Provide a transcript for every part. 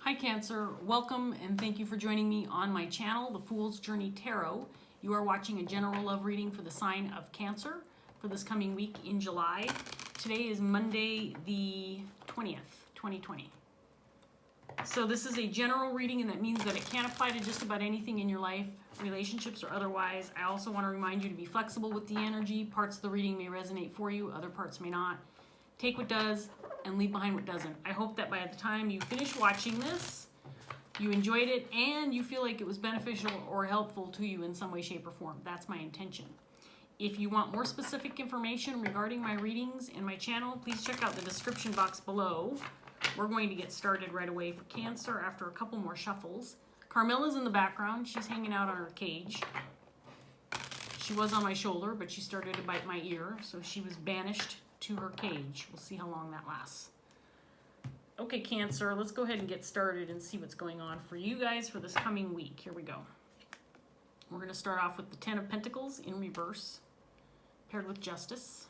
Hi Cancer, welcome and thank you for joining me on my channel, The Fool's Journey Tarot. You are watching a general love reading for the sign of Cancer for this coming week in July. Today is Monday the 20th, 2020. So this is a general reading, and that means that it can apply to just about anything in your life, relationships or otherwise. I also want to remind you to be flexible with the energy. Parts of the reading may resonate for you, other parts may not. Take what does and leave behind what doesn't. I hope that by the time you finish watching this, you enjoyed it and you feel like it was beneficial or helpful to you in some way, shape, or form. That's my intention. If you want more specific information regarding my readings and my channel, please check out the description box below. We're going to get started right away for Cancer after a couple more shuffles. Carmilla's in the background. She's hanging out on her cage. She was on my shoulder, but she started to bite my ear, so she was banished to her cage. We'll see how long that lasts. Okay, Cancer, let's go ahead and get started and see what's going on for you guys for this coming week. Here we go. We're going to start off with the Ten of Pentacles in reverse, paired with Justice.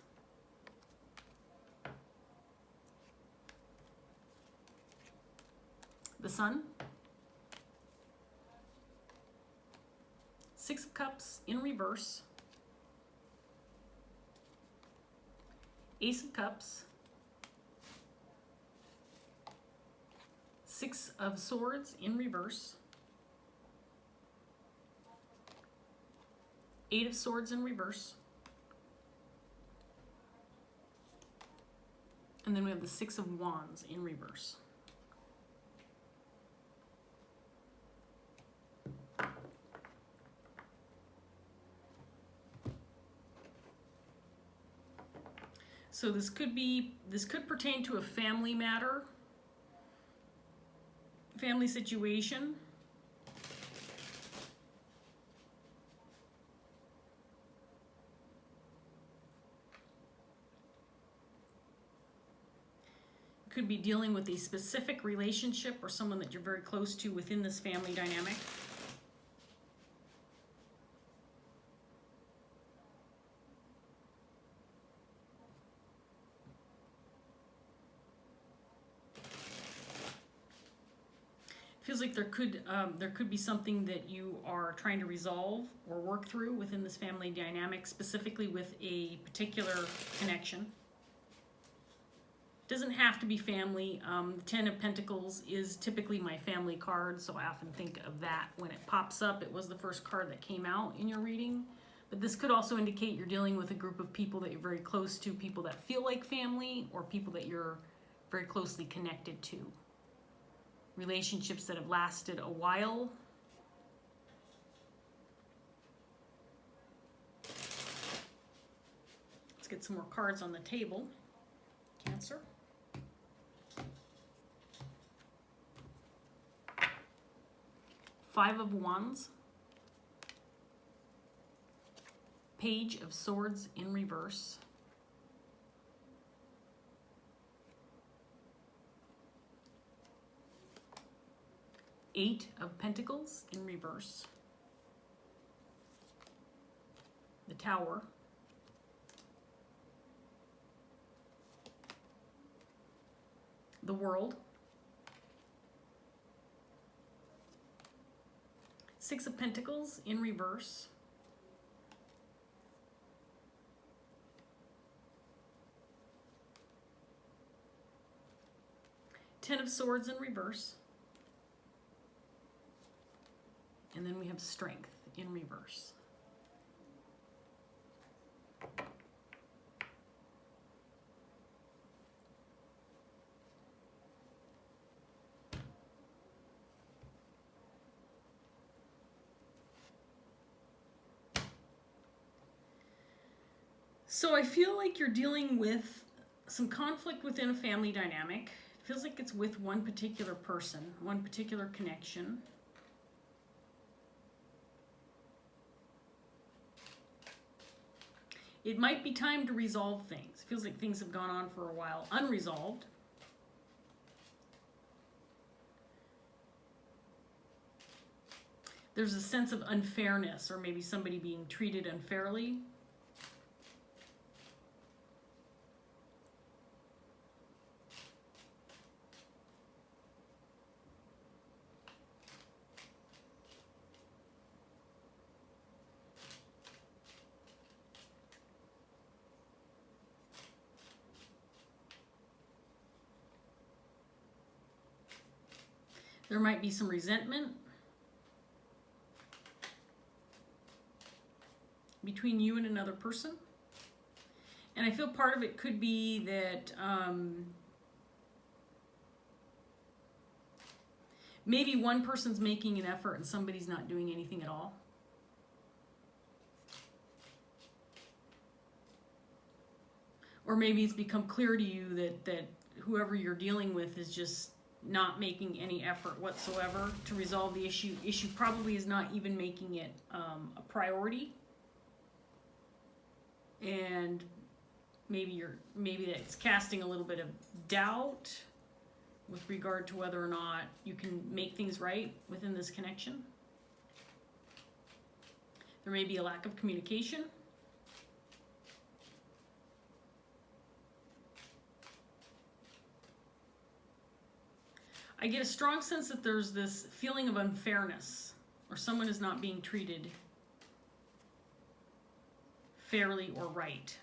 The Sun. Six of Cups in reverse. Ace of Cups. Six of Swords in reverse. Eight of Swords in reverse. And then we have the Six of Wands in reverse. So this could pertain to a family matter, family situation. Could be dealing with a specific relationship or someone that you're very close to within this family dynamic. Feels like there could be something that you are trying to resolve or work through within this family dynamic, specifically with a particular connection. Doesn't have to be family. Ten of Pentacles is typically my family card, so I often think of that when it pops up. It was the first card that came out in your reading. But this could also indicate you're dealing with a group of people that you're very close to, people that feel like family, or people that you're very closely connected to. Relationships that have lasted a while. Let's get some more cards on the table. Cancer. Five of Wands. Page of Swords in reverse. Eight of Pentacles in reverse. The Tower. The World. Six of Pentacles in reverse. Ten of Swords in reverse. And then we have Strength in reverse. So I feel like you're dealing with some conflict within a family dynamic. It feels like it's with one particular person, one particular connection. It might be time to resolve things. It feels like things have gone on for a while unresolved. There's a sense of unfairness, or maybe somebody being treated unfairly. There might be some resentment between you and another person. And I feel part of it could be that maybe one person's making an effort and somebody's not doing anything at all. Or maybe it's become clear to you that whoever you're dealing with is just not making any effort whatsoever to resolve the issue. Issue probably is not even making it a priority. And maybe that's casting a little bit of doubt with regard to whether or not you can make things right within this connection. There may be a lack of communication. I get a strong sense that there's this feeling of unfairness, or someone is not being treated fairly or right.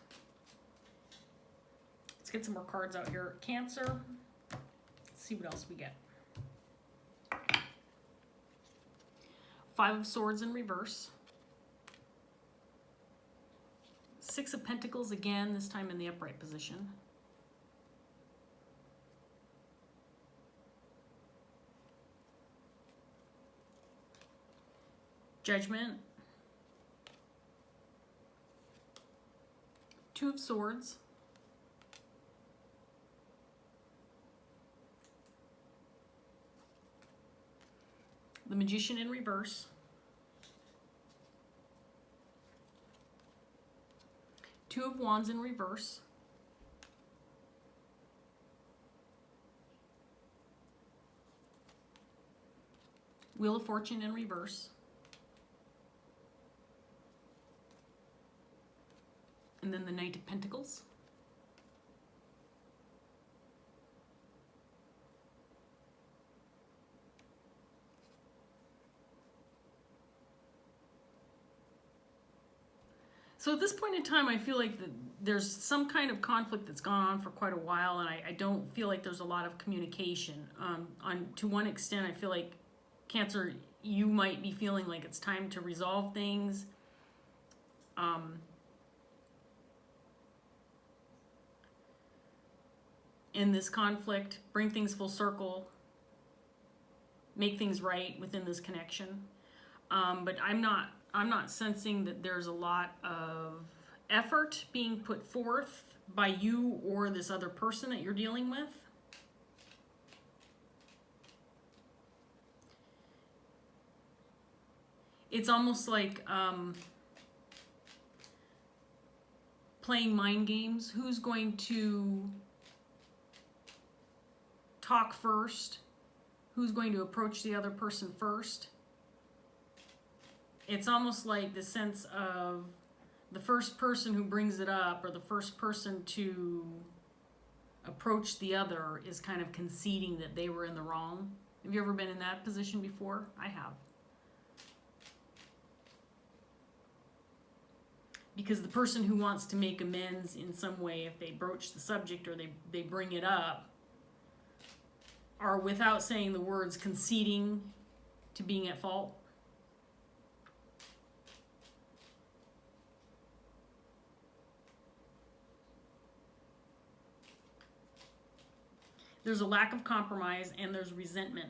Let's get some more cards out here. Cancer. Let's see what else we get. 5 of Swords in reverse. 6 of Pentacles again, this time in the upright position. Judgment. 2 of Swords. The Magician in reverse. 2 of Wands in reverse. Wheel of Fortune in reverse. And then the Knight of Pentacles. So at this point in time, I feel like there's some kind of conflict that's gone on for quite a while, and I don't feel like there's a lot of communication. To one extent, I feel like, Cancer, you might be feeling like it's time to resolve things. In this conflict, bring things full circle, make things right within this connection. But I'm not sensing that there's a lot of effort being put forth by you or this other person that you're dealing with. It's almost like playing mind games. Who's going to talk first? Who's going to approach the other person first? It's almost like the sense of the first person who brings it up, or the first person to approach the other, is kind of conceding that they were in the wrong. Have you ever been in that position before? I have. Because the person who wants to make amends in some way, if they broach the subject or they bring it up, are, without saying the words, conceding to being at fault. There's a lack of compromise and there's resentment.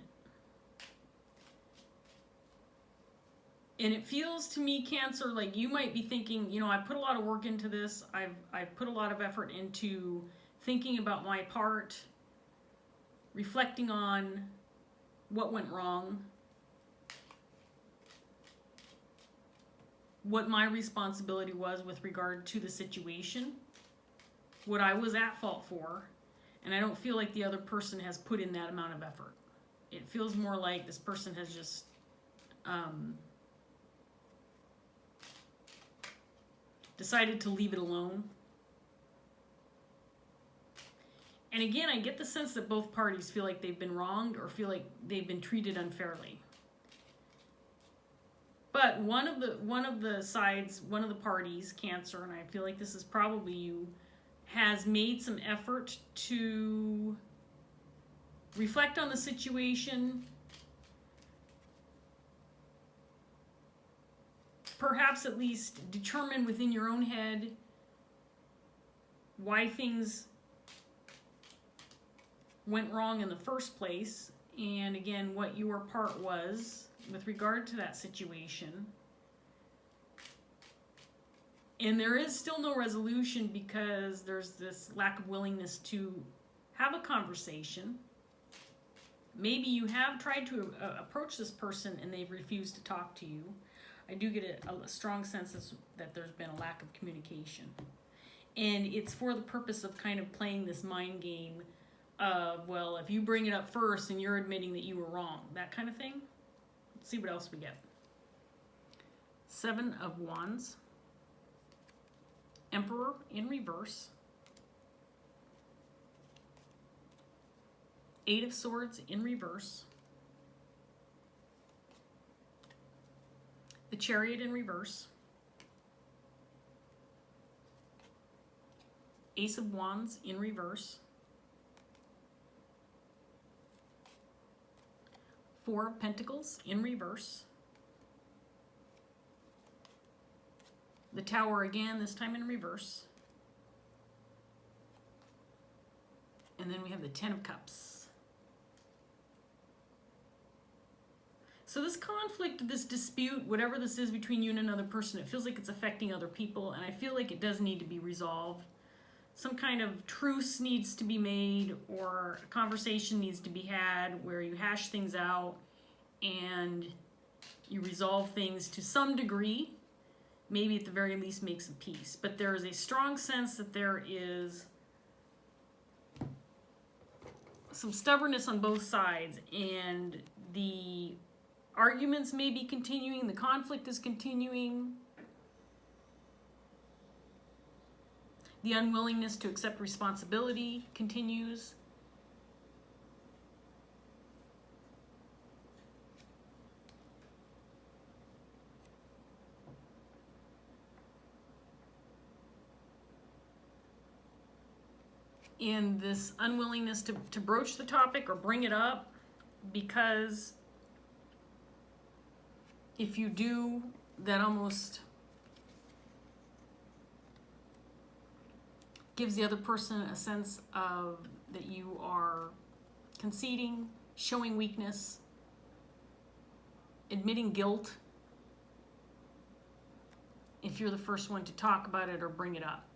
And it feels to me, Cancer, like you might be thinking, you know, I put a lot of work into this. I've put a lot of effort into thinking about my part, reflecting on what went wrong, what my responsibility was with regard to the situation, what I was at fault for, and I don't feel like the other person has put in that amount of effort. It feels more like this person has just decided to leave it alone. And again, I get the sense that both parties feel like they've been wronged or feel like they've been treated unfairly. But one of the sides, one of the parties, Cancer, and I feel like this is probably you, has made some effort to reflect on the situation, perhaps at least determine within your own head why things went wrong in the first place, and again, what your part was with regard to that situation. And there is still no resolution because there's this lack of willingness to have a conversation. Maybe you have tried to approach this person and they've refused to talk to you. I do get a strong sense that there's been a lack of communication. And it's for the purpose of kind of playing this mind game of, well, if you bring it up first and you're admitting that you were wrong, that kind of thing. Let's see what else we get. 7 of Wands. Emperor in reverse. 8 of Swords in reverse. The Chariot in reverse. Ace of Wands in reverse. 4 of Pentacles in reverse. The Tower again, this time in reverse. And then we have the 10 of Cups. So this conflict, this dispute, whatever this is between you and another person, it feels like it's affecting other people, and I feel like it does need to be resolved. Some kind of truce needs to be made, or a conversation needs to be had where you hash things out and you resolve things to some degree. Maybe at the very least make some peace. But there is a strong sense that there is some stubbornness on both sides, and the arguments may be continuing, the conflict is continuing. The unwillingness to accept responsibility continues. And this unwillingness to broach the topic or bring it up, because if you do, that almost gives the other person a sense of that you are conceding, showing weakness, admitting guilt if you're the first one to talk about it or bring it up.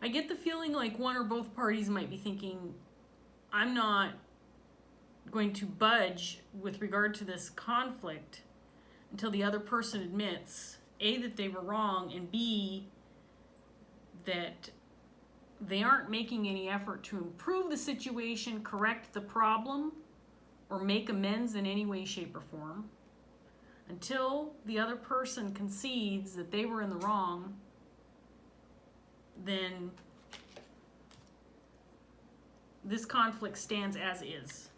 I get the feeling like one or both parties might be thinking, I'm not going to budge with regard to this conflict until the other person admits, A, that they were wrong, and B, that they aren't making any effort to improve the situation, correct the problem, or make amends in any way, shape, or form. Until the other person concedes that they were in the wrong, then this conflict stands as is.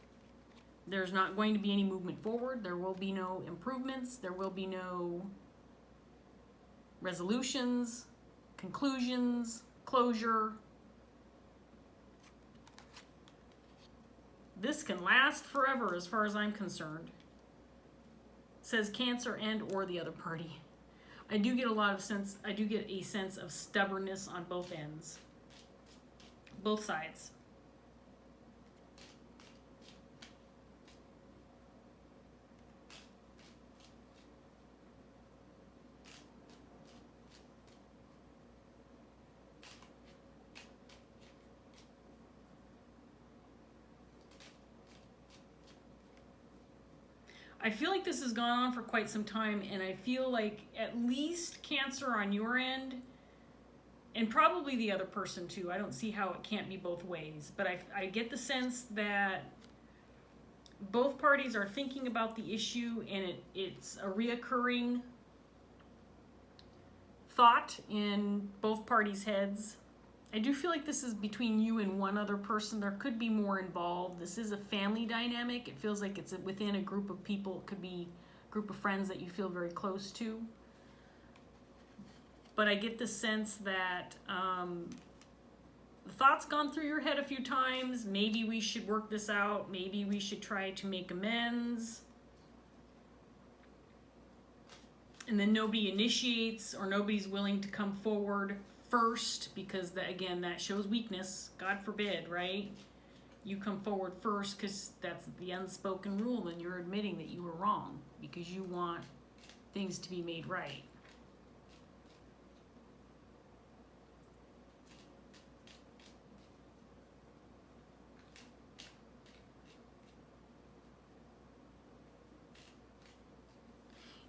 There's not going to be any movement forward. There will be no improvements. There will be no resolutions, conclusions, closure. This can last forever as far as I'm concerned. Says Cancer and or the other party. I do get a sense of stubbornness on both ends. Both sides. I feel like this has gone on for quite some time, and I feel like at least Cancer on your end, and probably the other person too, I don't see how it can't be both ways, but I get the sense that both parties are thinking about the issue, and it's a reoccurring thought in both parties' heads, I do feel like this is between you and one other person. There could be more involved. This is a family dynamic. It feels like it's within a group of people. It could be a group of friends that you feel very close to. But I get the sense that the thought's gone through your head a few times. Maybe we should work this out. Maybe we should try to make amends. And then nobody initiates, or nobody's willing to come forward first, because again, that shows weakness. God forbid, right? You come forward first because that's the unspoken rule, and you're admitting that you were wrong because you want things to be made right.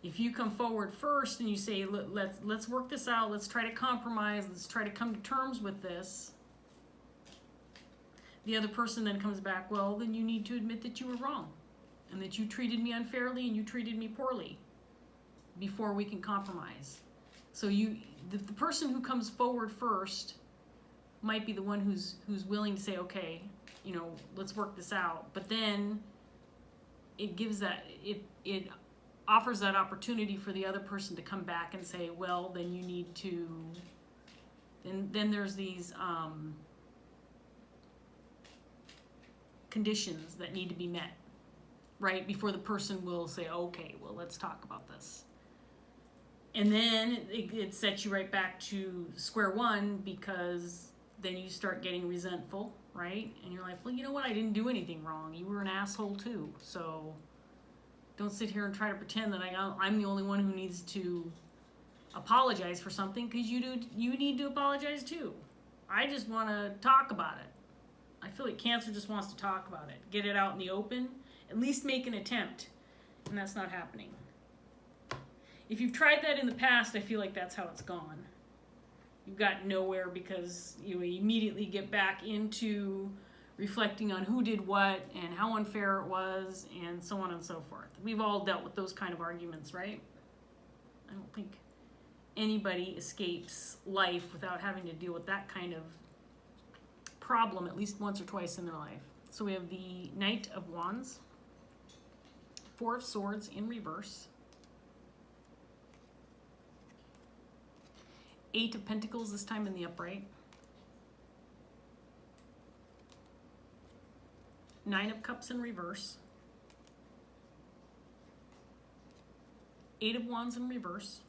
If you come forward first and you say, let's work this out, let's try to compromise, let's try to come to terms with this, the other person then comes back, well, then you need to admit that you were wrong and that you treated me unfairly and you treated me poorly before we can compromise. So the person who comes forward first might be the one who's willing to say, okay, you know, let's work this out. But then it gives that, it offers that opportunity for the other person to come back and say, well, then you need to, then there's these conditions that need to be met, right? Before the person will say, okay, well, let's talk about this. And then it sets you right back to square one, because then you start getting resentful, right? And you're like, well, you know what? I didn't do anything wrong. You were an asshole too. So don't sit here and try to pretend that I'm the only one who needs to apologize for something, because you need to apologize too. I just want to talk about it. I feel like Cancer just wants to talk about it, get it out in the open, at least make an attempt, and that's not happening. If you've tried that in the past, I feel like that's how it's gone. You've gotten nowhere because you immediately get back into reflecting on who did what and how unfair it was and so on and so forth. We've all dealt with those kind of arguments, right? I don't think anybody escapes life without having to deal with that kind of problem at least once or twice in their life. So we have the Knight of Wands, Four of Swords in reverse, Eight of Pentacles, this time in the upright, Nine of Cups in reverse, Eight of Wands in reverse,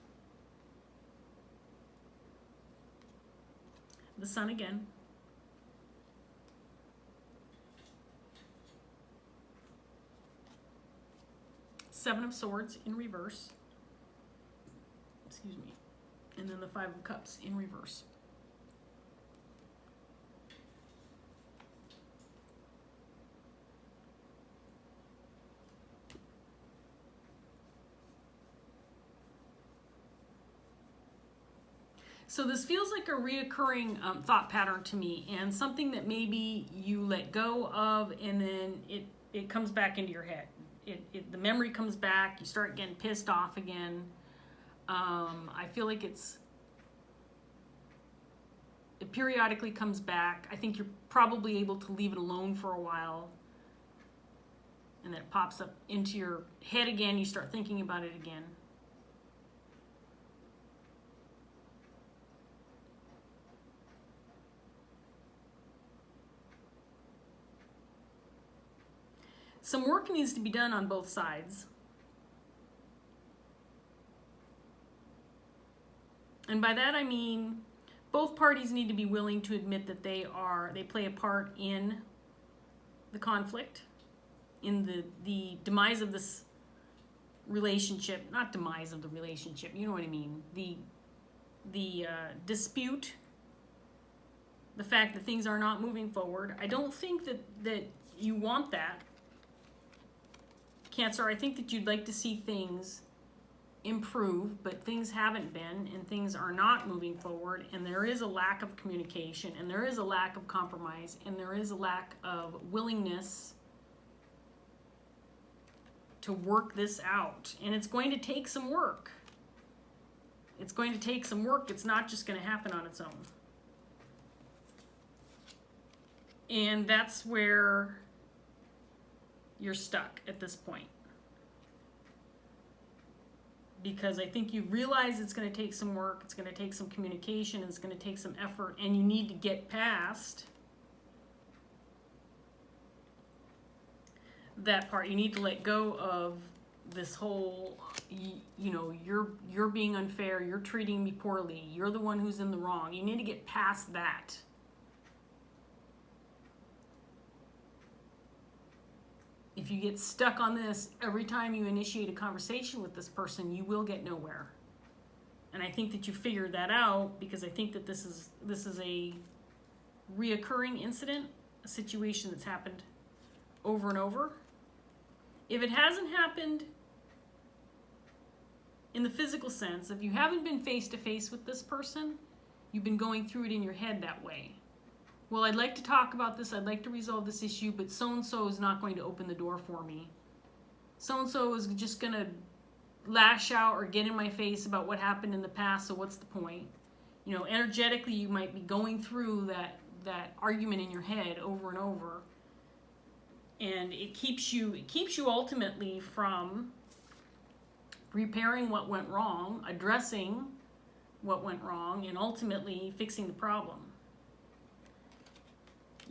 the Sun again, Seven of Swords in reverse, excuse me, and then the Five of Cups in reverse. So this feels like a reoccurring thought pattern to me, and something that maybe you let go of, and then it comes back into your head. The memory comes back, you start getting pissed off again. I feel like it periodically comes back. I think you're probably able to leave it alone for a while, and then it pops up into your head again, you start thinking about it again. Some work needs to be done on both sides. And by that I mean both parties need to be willing to admit that they play a part in the conflict, in the demise of this relationship, not demise of the relationship, you know what I mean, the dispute, the fact that things are not moving forward. I don't think that you want that, Cancer. I think that you'd like to see things improve, but things haven't been, and things are not moving forward, and there is a lack of communication, and there is a lack of compromise, and there is a lack of willingness to work this out. And it's going to take some work. It's going to take some work. It's not just going to happen on its own. And that's where you're stuck at this point. Because I think you realize it's going to take some work, it's going to take some communication, it's going to take some effort, and you need to get past that part. You need to let go of this whole, you know, you're being unfair, you're treating me poorly, you're the one who's in the wrong. You need to get past that. If you get stuck on this, every time you initiate a conversation with this person, you will get nowhere. And I think that you figured that out, because I think that this is a reoccurring incident, a situation that's happened over and over. If it hasn't happened in the physical sense, if you haven't been face to face with this person, you've been going through it in your head that way. Well, I'd like to talk about this, I'd like to resolve this issue, but so-and-so is not going to open the door for me. So-and-so is just going to lash out or get in my face about what happened in the past, so what's the point? You know, energetically, you might be going through that argument in your head over and over. And it keeps you ultimately from repairing what went wrong, addressing what went wrong, and ultimately fixing the problem.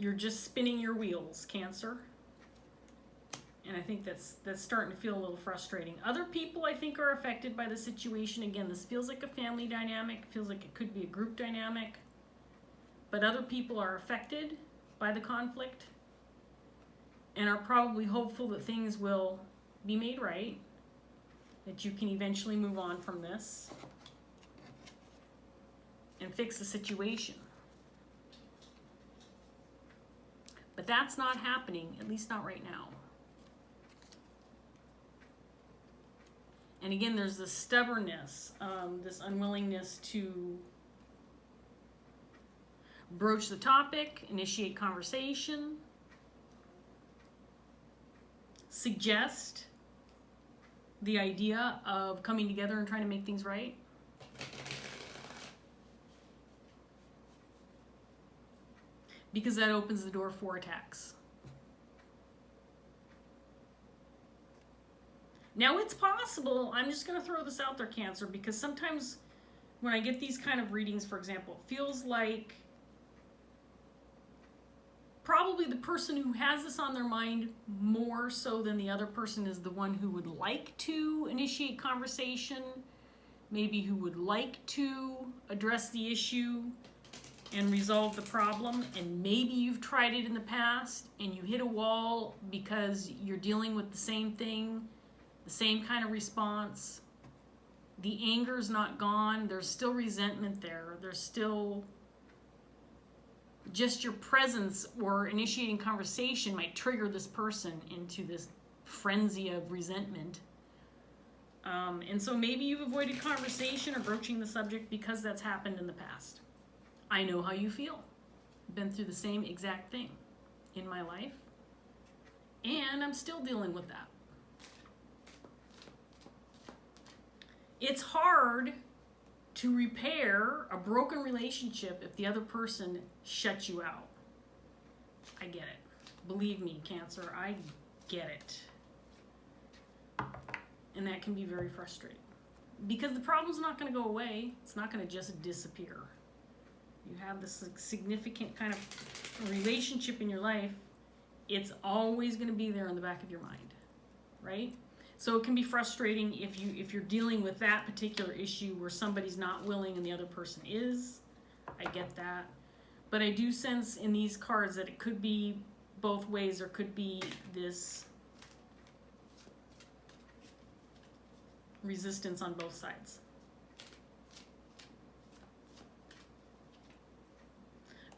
You're just spinning your wheels, Cancer. And I think that's starting to feel a little frustrating. Other people, I think, are affected by the situation. Again, this feels like a family dynamic, feels like it could be a group dynamic. But other people are affected by the conflict and are probably hopeful that things will be made right, that you can eventually move on from this and fix the situation. But that's not happening, at least not right now. And again, there's this stubbornness, this unwillingness to broach the topic, initiate conversation, suggest the idea of coming together and trying to make things right. Because that opens the door for attacks. Now it's possible, I'm just going to throw this out there, Cancer, because sometimes when I get these kind of readings, for example, it feels like probably the person who has this on their mind more so than the other person is the one who would like to initiate conversation, maybe who would like to address the issue and resolve the problem, and maybe you've tried it in the past and you hit a wall because you're dealing with the same thing, the same kind of response. The anger's not gone, there's still resentment there, there's still just your presence or initiating conversation might trigger this person into this frenzy of resentment. And so maybe you've avoided conversation or broaching the subject because that's happened in the past. I know how you feel. I've been through the same exact thing in my life, and I'm still dealing with that. It's hard to repair a broken relationship if the other person shuts you out. I get it. Believe me, Cancer, I get it. And that can be very frustrating. Because the problem's not going to go away. It's not going to just disappear. You have this significant kind of relationship in your life. It's always going to be there in the back of your mind, right? So it can be frustrating if you're dealing with that particular issue where somebody's not willing and the other person is. I get that. But I do sense in these cards that it could be both ways. There could be this resistance on both sides.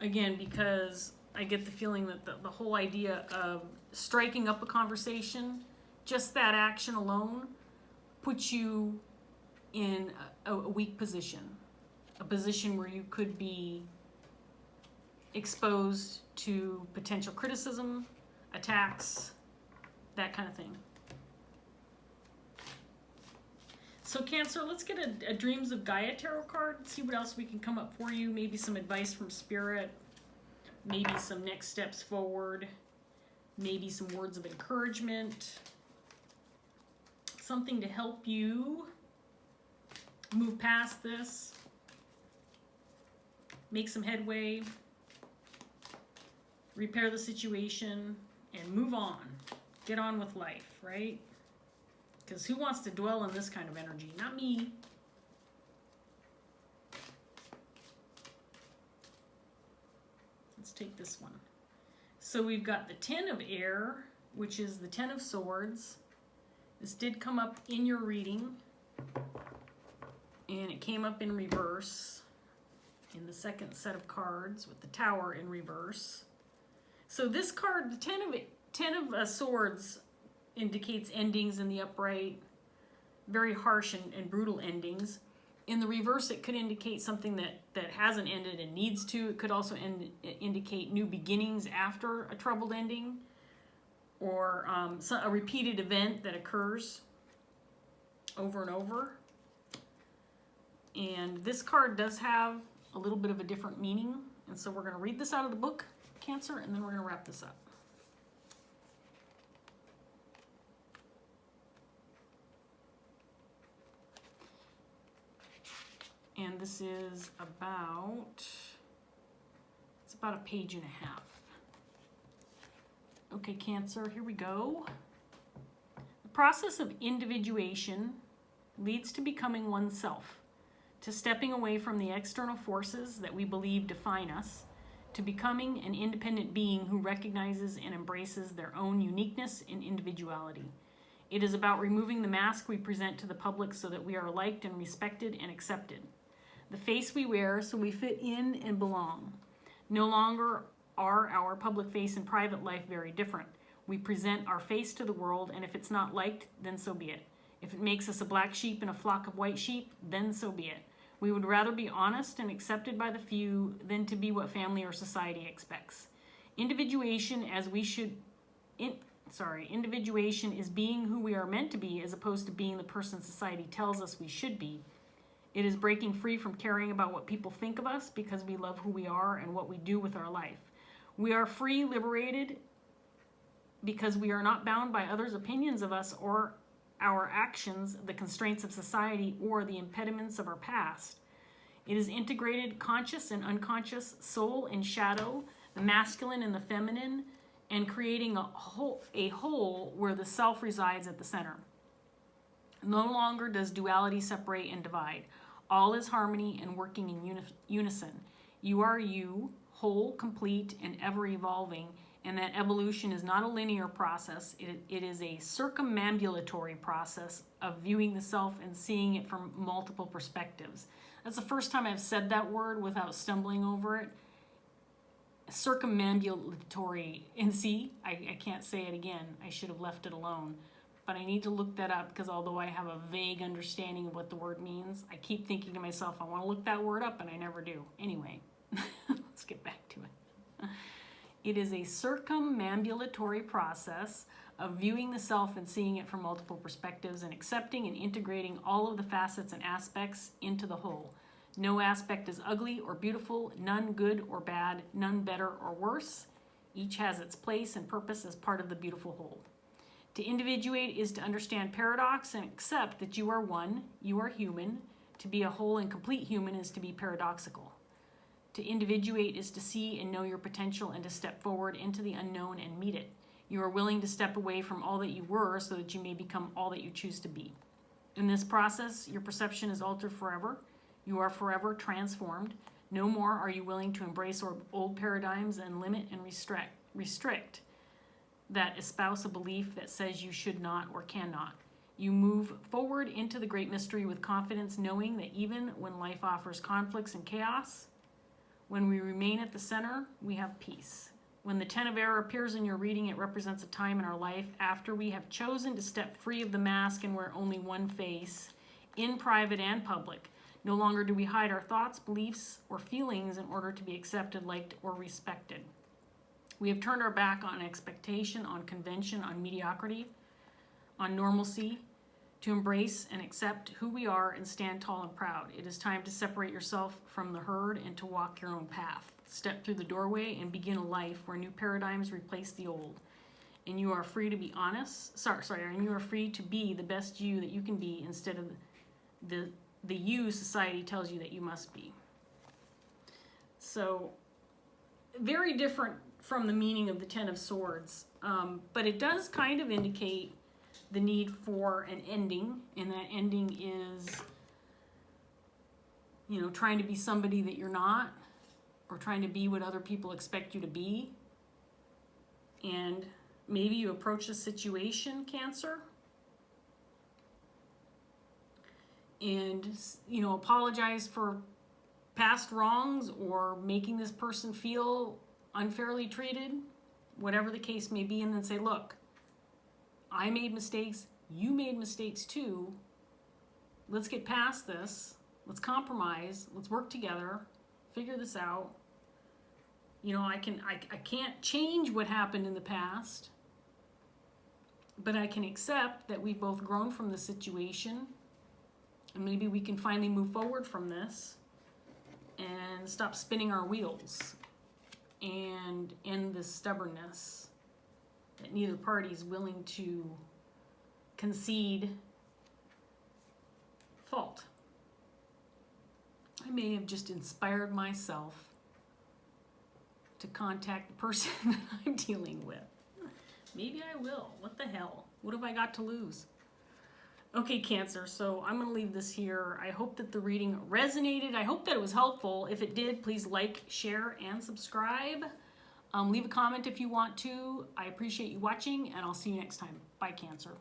Again, because I get the feeling that the whole idea of striking up a conversation, just that action alone, puts you in a weak position. A position where you could be exposed to potential criticism, attacks, that kind of thing. So Cancer, let's get a Dreams of Gaia tarot card, see what else we can come up for you, maybe some advice from Spirit. maybe some next steps forward, maybe some words of encouragement, something to help you move past this, make some headway, repair the situation, and move on. Get on with life, right? Because who wants to dwell in this kind of energy? Not me. Let's take this one. So we've got the 10 of air, which is the 10 of swords. This did come up in your reading, and it came up in reverse in the second set of cards with the tower in reverse. So this card, the 10 of swords, indicates endings in the upright, very harsh and brutal endings. In the reverse, it could indicate something that hasn't ended and needs to. It could also indicate new beginnings after a troubled ending, or a repeated event that occurs over and over. And this card does have a little bit of a different meaning, and so we're going to read this out of the book, Cancer, and then we're going to wrap this up. And this is about, it's about a page and a half. Okay, Cancer, here we go. The process of individuation leads to becoming oneself, to stepping away from the external forces that we believe define us, to becoming an independent being who recognizes and embraces their own uniqueness and individuality. It is about removing the mask we present to the public so that we are liked and respected and accepted. The face we wear so we fit in and belong. No longer are our public face and private life very different. We present our face to the world, and if it's not liked, then so be it. If it makes us a black sheep in a flock of white sheep, then so be it. We would rather be honest and accepted by the few than to be what family or society expects. Individuation is being who we are meant to be as opposed to being the person society tells us we should be. It is breaking free from caring about what people think of us because we love who we are and what we do with our life. We are free, liberated, because we are not bound by others' opinions of us or our actions, the constraints of society, or the impediments of our past. It is integrated conscious and unconscious, soul and shadow, the masculine and the feminine, and creating a whole where the self resides at the center. No longer does duality separate and divide. All is harmony and working in unison. You are you, whole, complete, and ever evolving, and that evolution is not a linear process. It is a circumambulatory process of viewing the self and seeing it from multiple perspectives. That's the first time I've said that word without stumbling over it. Circumambulatory. And see, I can't say it again. I should have left it alone. But I need to look that up because although I have a vague understanding of what the word means, I keep thinking to myself, I want to look that word up, and I never do. Anyway, let's get back to it. It is a circumambulatory process of viewing the self and seeing it from multiple perspectives and accepting and integrating all of the facets and aspects into the whole. No aspect is ugly or beautiful, none good or bad, none better or worse. Each has its place and purpose as part of the beautiful whole. To individuate is to understand paradox and accept that you are one, you are human. To be a whole and complete human is to be paradoxical. To individuate is to see and know your potential and to step forward into the unknown and meet it. You are willing to step away from all that you were so that you may become all that you choose to be. In this process, your perception is altered forever. You are forever transformed. No more are you willing to embrace old paradigms and limit and restrict that espouse a belief that says you should not or cannot. You move forward into the great mystery with confidence, knowing that even when life offers conflicts and chaos, when we remain at the center, we have peace. When the 10 of air appears in your reading, it represents a time in our life after we have chosen to step free of the mask and wear only one face, in private and public. No longer do we hide our thoughts, beliefs, or feelings in order to be accepted, liked, or respected. We have turned our back on expectation, on convention, on mediocrity, on normalcy, to embrace and accept who we are and stand tall and proud. It is time to separate yourself from the herd and to walk your own path. step through the doorway and begin a life where new paradigms replace the old. And you are free to be honest, and you are free to be the best you that you can be instead of the you society tells you that you must be. So, very different from the meaning of the Ten of Swords, but it does kind of indicate the need for an ending, and that ending is, you know, trying to be somebody that you're not, or trying to be what other people expect you to be. And maybe you approach a situation, Cancer, and, you know, apologize for past wrongs or making this person feel unfairly treated, whatever the case may be, and then say, look, I made mistakes, you made mistakes too, let's get past this, let's compromise, let's work together, figure this out. You know, I can't change what happened in the past, but I can accept that we've both grown from the situation, and maybe we can finally move forward from this and stop spinning our wheels and end this stubbornness that neither party is willing to concede fault. I may have just inspired myself to contact the person that I'm dealing with. Maybe I will. What the hell? What have I got to lose? Okay, Cancer, so I'm going to leave this here. I hope that the reading resonated. I hope that it was helpful. If it did, please like, share, and subscribe. Leave a comment if you want to. I appreciate you watching, and I'll see you next time. Bye, Cancer.